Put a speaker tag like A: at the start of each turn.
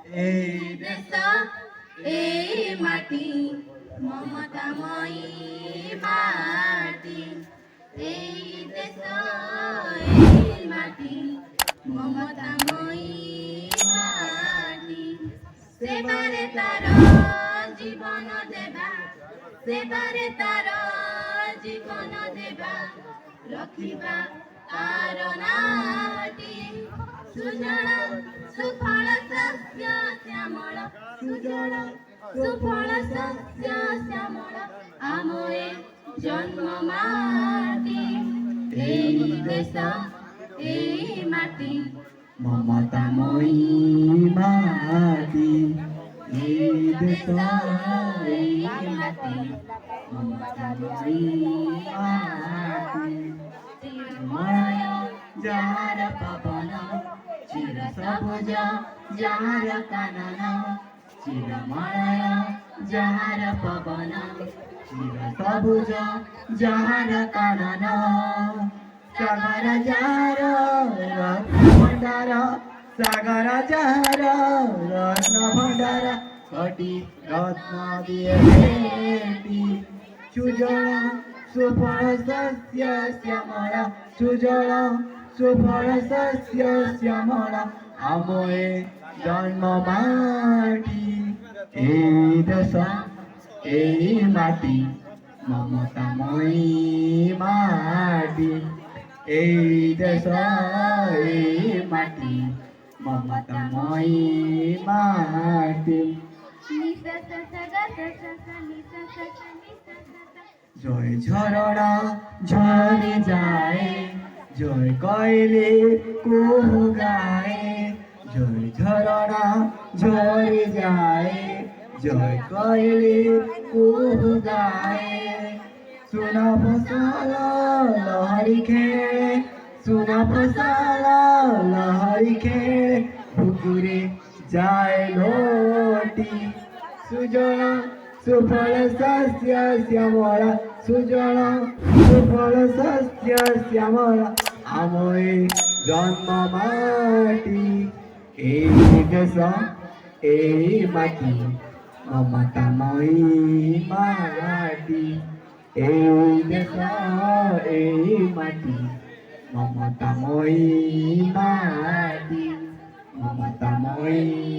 A: এই দেশ এই মাটি মমতাময়ী মাটি এই দেশ এই মাটি মমতাময়ী মাটি সেবারে তার জীবন দেবা সেবারে তার জীবন দেবা রখিবা তার নাটি সুজଳ ସୁଫଳ ଶସ୍ୟ ଶ୍ୟାମଳ ସୁଜଳ ସୁଫଳ ଶସ୍ୟ ଶ୍ୟାମଳ ଆମ ଏ ଜନ୍ମ ମାଟି এই দেশ এই মাটি
B: মমতাময়ী মাটি এই দেশ এই
A: মাটি
B: মমতাময়ী মাটি চিরময় যার পবন চির সবুজ যার কানন চিরময় যার পবন চির সবুজ যার কানন সাগর যার রত্ন ভণ্ডার সাগর যার রত্ন ভণ্ডার কোটি রত্ন দিয়ে ভেটি সুজল সুফল শস্য শ্যামল সুজল সুফল শস্য শ্যামল আময়ে জন্ম মাটি এই দেশ এই মাটি মমতাময়ী মাটি এই দেশ এই মাটি মমতাময়ী মাটি জয় ঝরনা ঝরে যায় জয় কইলে কুহু গায় জয় ঝরনা ঝরে যায় জয় কইলে কুহু গায় সুনা ফসল লহরি খেয়ে সুনা ফসল লহরি খেয়ে পুকুরে যায় লোটি সুজল সুফল শস্য শ্যামল সুজল সুফল শস্য শ্যামল আময়ে জন্ম মাটি এই দেশ এই মাটি মমতাময়ী মাটি এই দেশ এই মাটি মমতাময়ী মাটি মমতাময়ী